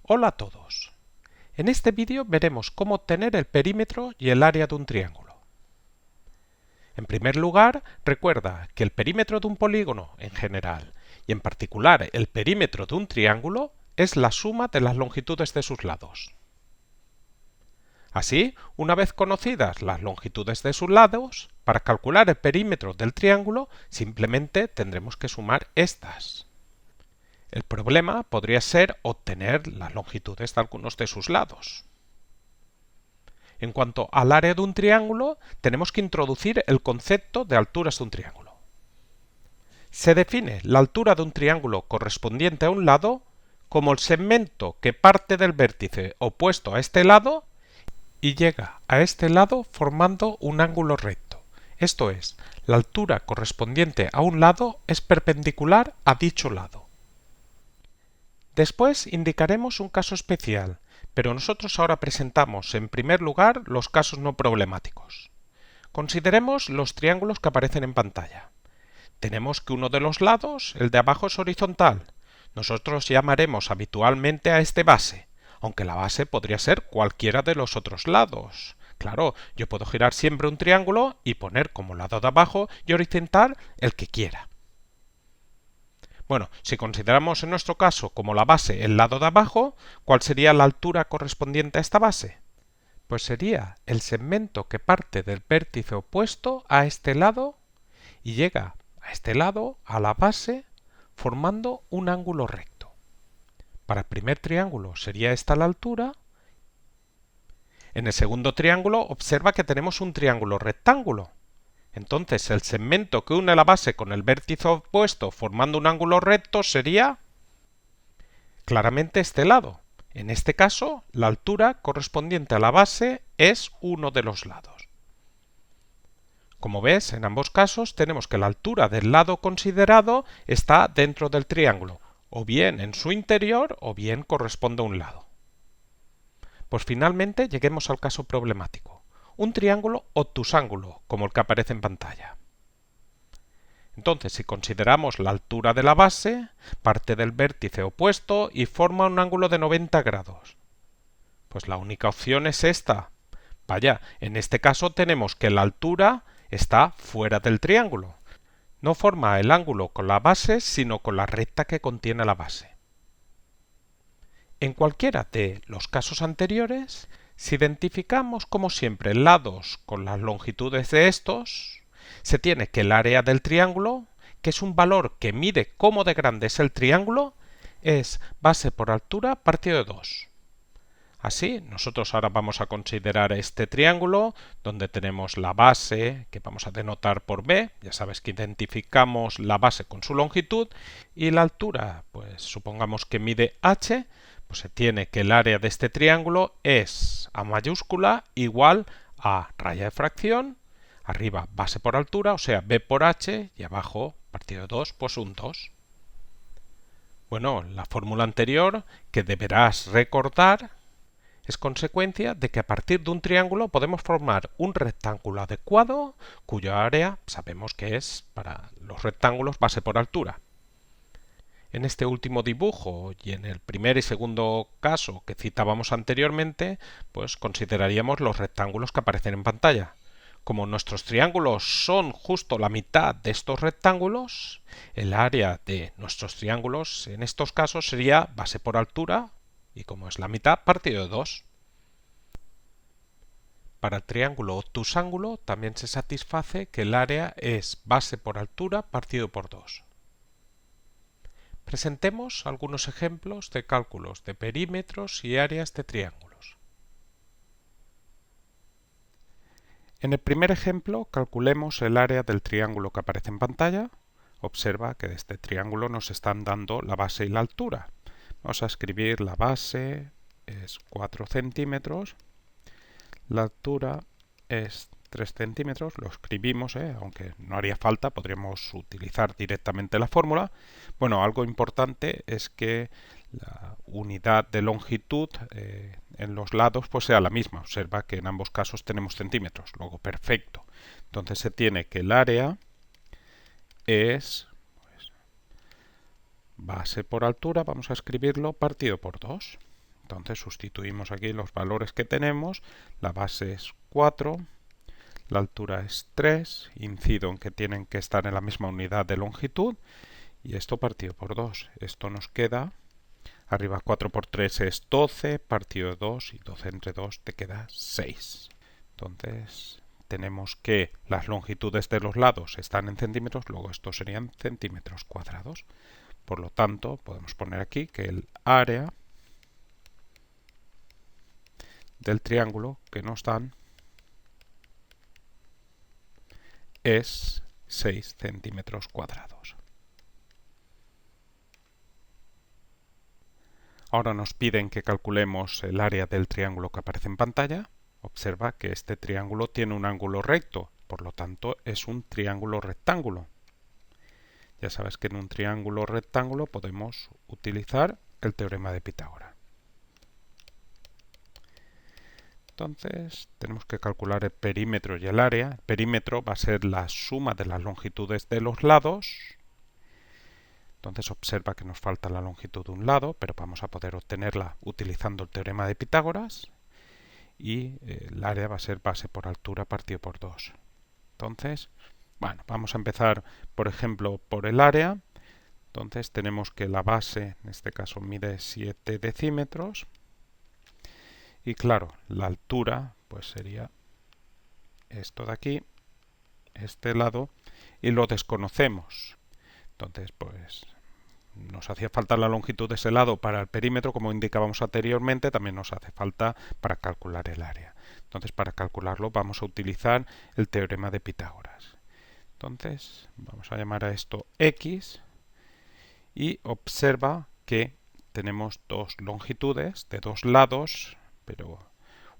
Hola a todos. En este vídeo veremos cómo obtener el perímetro y el área de un triángulo. En primer lugar, recuerda que el perímetro de un polígono en general y en particular el perímetro de un triángulo es la suma de las longitudes de sus lados. Así, una vez conocidas las longitudes de sus lados, para calcular el perímetro del triángulo simplemente tendremos que sumar estas. El problema podría ser obtener las longitudes de algunos de sus lados. En cuanto al área de un triángulo, tenemos que introducir el concepto de alturas de un triángulo. Se define la altura de un triángulo correspondiente a un lado como el segmento que parte del vértice opuesto a este lado y llega a este lado formando un ángulo recto. Esto es, la altura correspondiente a un lado es perpendicular a dicho lado. Después indicaremos un caso especial, pero nosotros ahora presentamos en primer lugar los casos no problemáticos. Consideremos los triángulos que aparecen en pantalla. Tenemos que uno de los lados, el de abajo, es horizontal. Nosotros llamaremos habitualmente a este base, aunque la base podría ser cualquiera de los otros lados. Claro, yo puedo girar siempre un triángulo y poner como lado de abajo y horizontal el que quiera. Bueno, si consideramos en nuestro caso como la base el lado de abajo, ¿cuál sería la altura correspondiente a esta base? Pues sería el segmento que parte del vértice opuesto a este lado y llega a este lado, a la base, formando un ángulo recto. Para el primer triángulo sería esta la altura. En el segundo triángulo observa que tenemos un triángulo rectángulo. Entonces el segmento que une la base con el vértice opuesto formando un ángulo recto sería claramente este lado. En este caso, la altura correspondiente a la base es uno de los lados. Como ves, en ambos casos tenemos que la altura del lado considerado está dentro del triángulo, o bien en su interior o bien corresponde a un lado. Pues finalmente lleguemos al caso problemático. Un triángulo obtusángulo, como el que aparece en pantalla. Entonces, si consideramos la altura de la base, parte del vértice opuesto y forma un ángulo de 90 grados. Pues la única opción es esta. Vaya, en este caso tenemos que la altura está fuera del triángulo. No forma el ángulo con la base, sino con la recta que contiene la base. En cualquiera de los casos anteriores, si identificamos como siempre lados con las longitudes de estos, se tiene que el área del triángulo, que es un valor que mide cómo de grande es el triángulo, es base por altura partido de 2. Así, nosotros ahora vamos a considerar este triángulo donde tenemos la base que vamos a denotar por b, ya sabes que identificamos la base con su longitud y la altura, pues supongamos que mide h, pues se tiene que el área de este triángulo es a mayúscula igual a raya de fracción, arriba base por altura, o sea b por h, y abajo partido de 2, pues un 2. Bueno, la fórmula anterior que deberás recordar es consecuencia de que a partir de un triángulo podemos formar un rectángulo adecuado cuya área sabemos que es para los rectángulos base por altura. En este último dibujo y en el primer y segundo caso que citábamos anteriormente, pues consideraríamos los rectángulos que aparecen en pantalla. Como nuestros triángulos son justo la mitad de estos rectángulos, el área de nuestros triángulos en estos casos sería base por altura y como es la mitad, partido de 2. Para el triángulo obtusángulo también se satisface que el área es base por altura partido por 2. Presentemos algunos ejemplos de cálculos de perímetros y áreas de triángulos. En el primer ejemplo, calculemos el área del triángulo que aparece en pantalla. Observa que de este triángulo nos están dando la base y la altura. Vamos a escribir la base es 4 centímetros, la altura es 3 centímetros, lo escribimos, aunque no haría falta, podríamos utilizar directamente la fórmula. Bueno, algo importante es que la unidad de longitud en los lados pues sea la misma. Observa que en ambos casos tenemos centímetros, luego perfecto. Entonces se tiene que el área es base por altura, vamos a escribirlo, partido por 2. Entonces sustituimos aquí los valores que tenemos. La base es 4, la altura es 3, incido en que tienen que estar en la misma unidad de longitud, y esto partido por 2. Esto nos queda, arriba 4 por 3 es 12, partido de 2, y 12 entre 2 te queda 6. Entonces tenemos que las longitudes de los lados están en centímetros, luego estos serían centímetros cuadrados. Por lo tanto, podemos poner aquí que el área del triángulo que nos dan es 6 centímetros cuadrados. Ahora nos piden que calculemos el área del triángulo que aparece en pantalla. Observa que este triángulo tiene un ángulo recto, por lo tanto es un triángulo rectángulo. Ya sabes que en un triángulo rectángulo podemos utilizar el teorema de Pitágoras. Entonces tenemos que calcular el perímetro y el área. El perímetro va a ser la suma de las longitudes de los lados. Entonces observa que nos falta la longitud de un lado, pero vamos a poder obtenerla utilizando el teorema de Pitágoras. Y el área va a ser base por altura partido por 2. Entonces, bueno, vamos a empezar, por ejemplo, por el área. Entonces tenemos que la base, en este caso, mide 7 decímetros. Y claro, la altura pues sería esto de aquí, este lado, y lo desconocemos. Entonces, pues nos hacía falta la longitud de ese lado para el perímetro, como indicábamos anteriormente, también nos hace falta para calcular el área. Entonces, para calcularlo vamos a utilizar el teorema de Pitágoras. Entonces, vamos a llamar a esto X, y observa que tenemos dos longitudes de dos lados, pero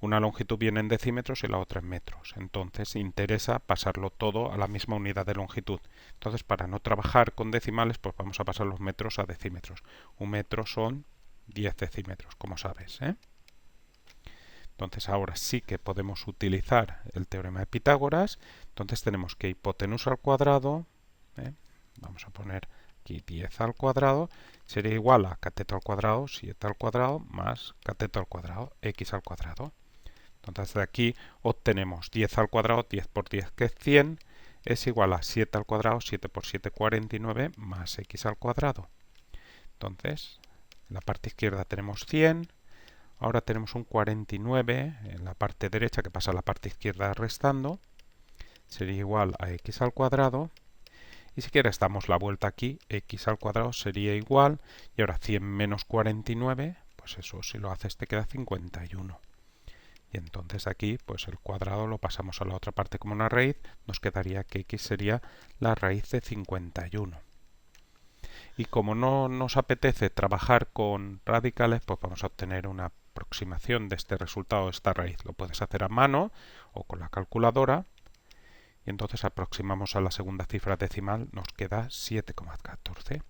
una longitud viene en decímetros y la otra en metros. Entonces interesa pasarlo todo a la misma unidad de longitud. Entonces, para no trabajar con decimales, pues vamos a pasar los metros a decímetros. Un metro son 10 decímetros, como sabes, ¿eh? Entonces ahora sí que podemos utilizar el teorema de Pitágoras. Entonces tenemos que hipotenusa al cuadrado, vamos a poner aquí 10 al cuadrado, sería igual a cateto al cuadrado, 7 al cuadrado, más cateto al cuadrado, x al cuadrado. Entonces de aquí obtenemos 10 al cuadrado, 10 por 10 que es 100, es igual a 7 al cuadrado, 7 por 7 49, más x al cuadrado. Entonces, en la parte izquierda tenemos 100, ahora tenemos un 49 en la parte derecha que pasa a la parte izquierda restando, sería igual a x al cuadrado. Y si quieres damos la vuelta aquí, x al cuadrado sería igual, y ahora 100 menos 49, pues eso si lo haces te queda 51. Y entonces aquí pues el cuadrado lo pasamos a la otra parte como una raíz, nos quedaría que x sería la raíz de 51. Y como no nos apetece trabajar con radicales, pues vamos a obtener una aproximación de este resultado, de esta raíz. Lo puedes hacer a mano o con la calculadora. Y entonces aproximamos a la segunda cifra decimal, nos queda 7,14.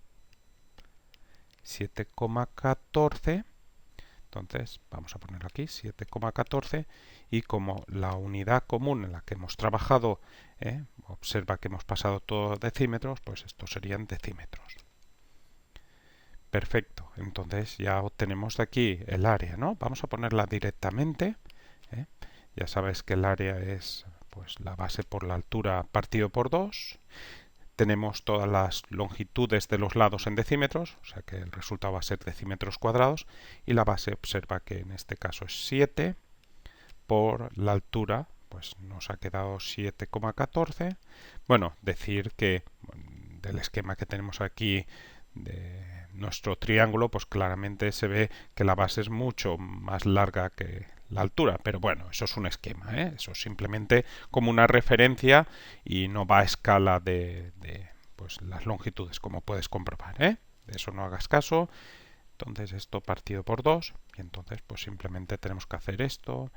7,14. Entonces vamos a ponerlo aquí, 7,14, y como la unidad común en la que hemos trabajado, observa que hemos pasado todo decímetros, pues estos serían decímetros. Perfecto, entonces ya obtenemos de aquí el área, ¿no? Vamos a ponerla directamente. Ya sabes que el área es pues la base por la altura partido por 2. Tenemos todas las longitudes de los lados en decímetros, o sea que el resultado va a ser decímetros cuadrados, y la base observa que en este caso es 7 por la altura, pues nos ha quedado 7,14. Bueno, decir que del esquema que tenemos aquí de nuestro triángulo, pues claramente se ve que la base es mucho más larga que la altura, pero bueno, eso es un esquema, eso es simplemente como una referencia y no va a escala de pues, las longitudes, como puedes comprobar, De eso no hagas caso. Entonces esto partido por 2, y entonces pues simplemente tenemos que hacer esto,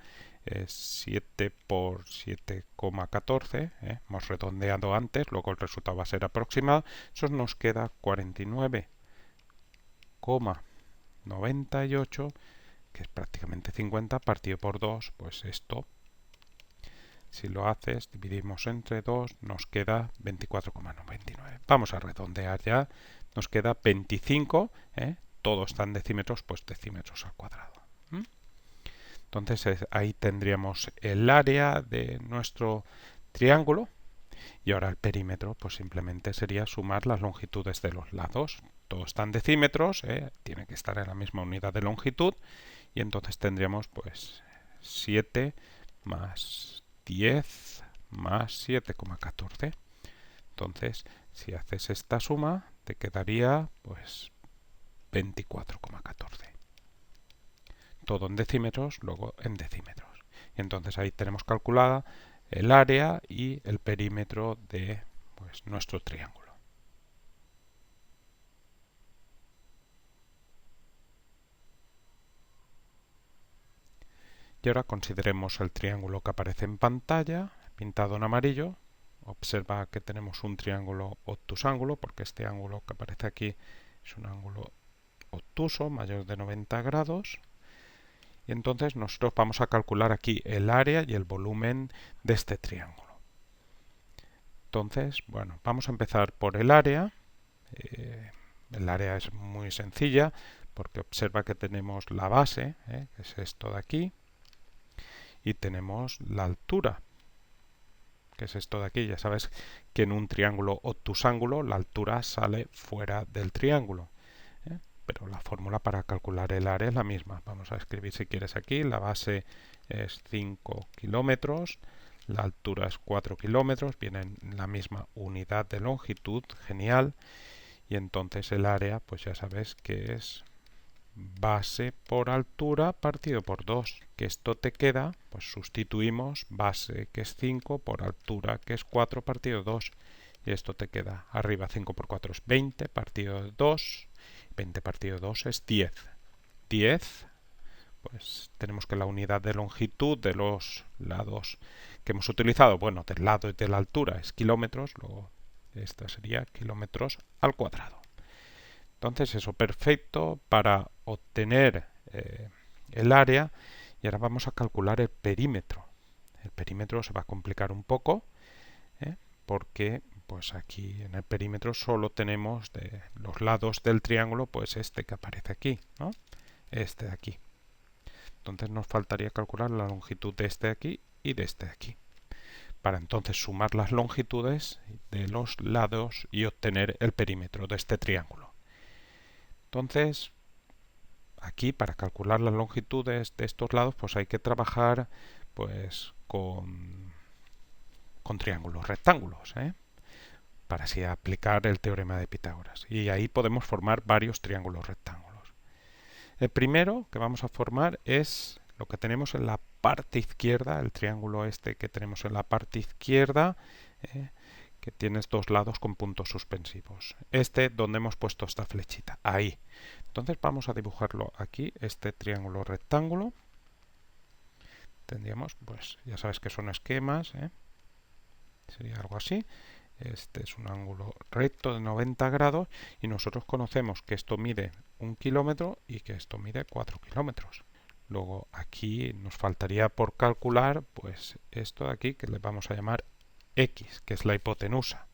es 7 por 7,14, hemos redondeado antes, luego el resultado va a ser aproximado, eso nos queda 49,98, que es prácticamente 50, partido por 2, pues esto, si lo haces, dividimos entre 2, nos queda 24,99. Vamos a redondear ya, nos queda 25, todo está en decímetros, pues decímetros al cuadrado. ¿Mm? Entonces ahí tendríamos el área de nuestro triángulo y ahora el perímetro pues simplemente sería sumar las longitudes de los lados. Todo está en decímetros, tiene que estar en la misma unidad de longitud y entonces tendríamos pues 7 más 10 más 7,14. Entonces, si haces esta suma, te quedaría pues 24,14. Todo en decímetros, luego en decímetros. Y entonces ahí tenemos calculada el área y el perímetro de pues, nuestro triángulo. Y ahora consideremos el triángulo que aparece en pantalla, pintado en amarillo. Observa que tenemos un triángulo obtusángulo, porque este ángulo que aparece aquí es un ángulo obtuso, mayor de 90 grados. Y entonces nosotros vamos a calcular aquí el área y el volumen de este triángulo. Entonces, bueno, vamos a empezar por el área. El área es muy sencilla porque observa que tenemos la base, que es esto de aquí, y tenemos la altura, que es esto de aquí. Ya sabes que en un triángulo obtusángulo la altura sale fuera del triángulo. Pero la fórmula para calcular el área es la misma. Vamos a escribir si quieres aquí, la base es 5 kilómetros, la altura es 4 kilómetros, viene en la misma unidad de longitud, genial, y entonces el área, pues ya sabes que es base por altura partido por 2, que esto te queda, pues sustituimos base que es 5 por altura que es 4 partido 2, y esto te queda arriba 5 por 4 es 20 partido de 2, 20 partido 2 es 10. 10, pues tenemos que la unidad de longitud de los lados que hemos utilizado, bueno, del lado y de la altura es kilómetros, luego esta sería kilómetros al cuadrado. Entonces eso, perfecto para obtener el área. Y ahora vamos a calcular el perímetro. El perímetro se va a complicar un poco, porque pues aquí en el perímetro solo tenemos de los lados del triángulo pues este que aparece aquí, ¿no? Este de aquí. Entonces nos faltaría calcular la longitud de este de aquí y de este de aquí, para entonces sumar las longitudes de los lados y obtener el perímetro de este triángulo. Entonces, aquí para calcular las longitudes de estos lados, pues hay que trabajar pues con triángulos rectángulos, para así aplicar el teorema de Pitágoras. Y ahí podemos formar varios triángulos rectángulos. El primero que vamos a formar es lo que tenemos en la parte izquierda, el triángulo este que tenemos en la parte izquierda, que tienes dos lados con puntos suspensivos. Este donde hemos puesto esta flechita, ahí. Entonces vamos a dibujarlo aquí, este triángulo rectángulo. Tendríamos, pues ya sabes que son esquemas, sería algo así. Este es un ángulo recto de 90 grados y nosotros conocemos que esto mide 1 kilómetro y que esto mide 4 kilómetros. Luego aquí nos faltaría por calcular pues esto de aquí que le vamos a llamar x, que es la hipotenusa.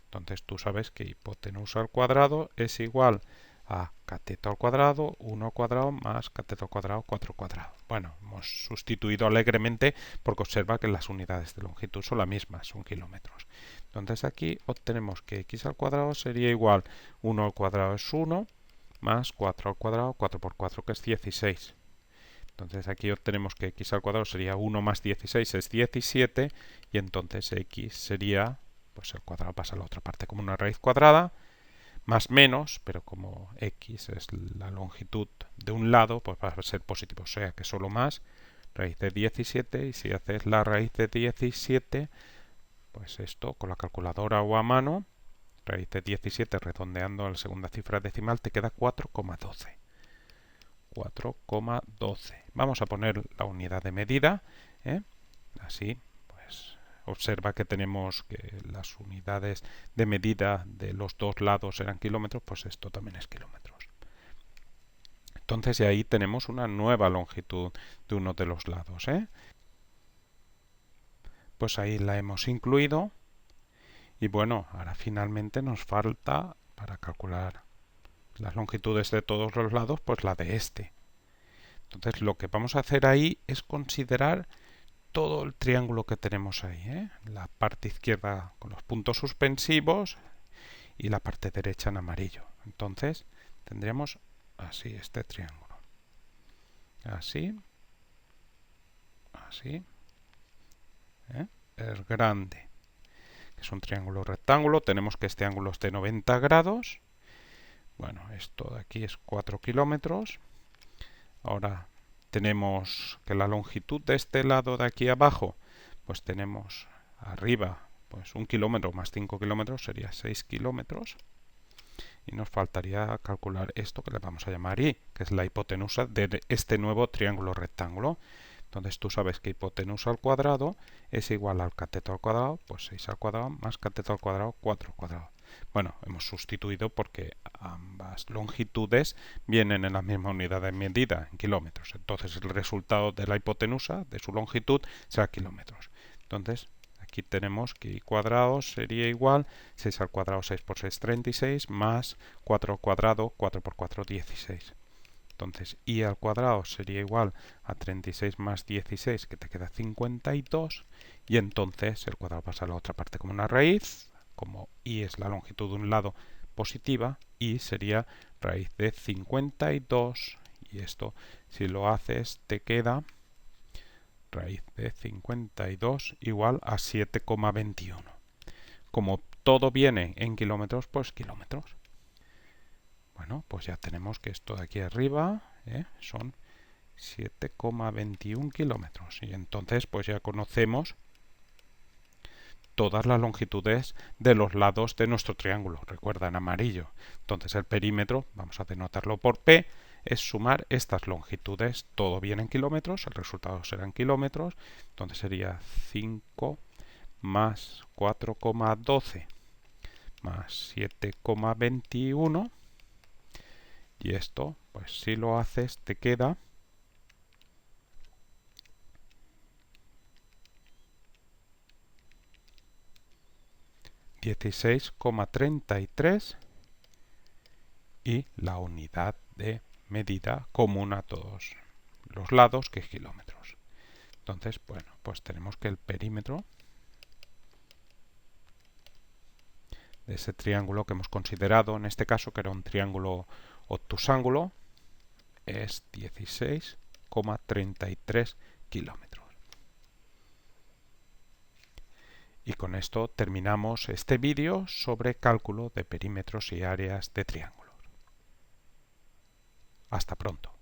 Entonces tú sabes que hipotenusa al cuadrado es igual a cateto al cuadrado, 1 al cuadrado más cateto al cuadrado, 4 al cuadrado. Bueno, hemos sustituido alegremente porque observa que las unidades de longitud son las mismas, son kilómetros. Entonces aquí obtenemos que x al cuadrado sería igual 1 al cuadrado es 1 más 4 al cuadrado, 4 por 4 que es 16. Entonces aquí obtenemos que x al cuadrado sería 1 más 16 es 17 y entonces x sería, pues el cuadrado pasa a la otra parte como una raíz cuadrada, más menos, pero como x es la longitud de un lado, pues va a ser positivo, o sea que solo más raíz de 17, y si haces la raíz de 17, pues esto con la calculadora o a mano, raíz de 17 redondeando a la segunda cifra decimal te queda 4,12. 4,12. Vamos a poner la unidad de medida, así pues observa que tenemos que las unidades de medida de los dos lados eran kilómetros, pues esto también es kilómetros. Entonces y ahí tenemos una nueva longitud de uno de los lados, pues ahí la hemos incluido y bueno, ahora finalmente nos falta para calcular las longitudes de todos los lados, pues la de este. Entonces lo que vamos a hacer ahí es considerar todo el triángulo que tenemos ahí, ¿eh? La parte izquierda con los puntos suspensivos y la parte derecha en amarillo. Entonces tendríamos así este triángulo. Así. Así. Es grande. Es un triángulo rectángulo. Tenemos que este ángulo es de 90 grados. Bueno, esto de aquí es 4 kilómetros. Ahora tenemos que la longitud de este lado de aquí abajo, pues tenemos arriba pues 1 kilómetro más 5 kilómetros sería 6 kilómetros. Y nos faltaría calcular esto que le vamos a llamar I, que es la hipotenusa de este nuevo triángulo rectángulo. Entonces tú sabes que hipotenusa al cuadrado es igual al cateto al cuadrado, pues 6 al cuadrado más cateto al cuadrado, 4 al cuadrado. Bueno, hemos sustituido porque ambas longitudes vienen en la misma unidad de medida, en kilómetros. Entonces el resultado de la hipotenusa, de su longitud, será kilómetros. Entonces aquí tenemos que I cuadrado sería igual 6 al cuadrado, 6 por 6, 36, más 4 al cuadrado, 4 por 4, 16. Entonces I al cuadrado sería igual a 36 más 16, que te queda 52. Y entonces el cuadrado pasa a la otra parte como una raíz. Como I es la longitud de un lado positiva, I sería raíz de 52. Y esto, si lo haces, te queda raíz de 52 igual a 7,21. Como todo viene en kilómetros, pues kilómetros. Bueno, pues ya tenemos que esto de aquí arriba son 7,21 kilómetros. Y entonces pues ya conocemos todas las longitudes de los lados de nuestro triángulo. Recuerda, en amarillo. Entonces el perímetro, vamos a denotarlo por P, es sumar estas longitudes. Todo viene en kilómetros, el resultado será en kilómetros. Entonces sería 5 más 4,12 más 7,21. Y esto, pues si lo haces, te queda 16,33 y la unidad de medida común a todos los lados, que es kilómetros. Entonces, bueno, pues tenemos que el perímetro de ese triángulo que hemos considerado, en este caso que era un triángulo obtusángulo, es 16,33 kilómetros. Y con esto terminamos este vídeo sobre cálculo de perímetros y áreas de triángulos. Hasta pronto.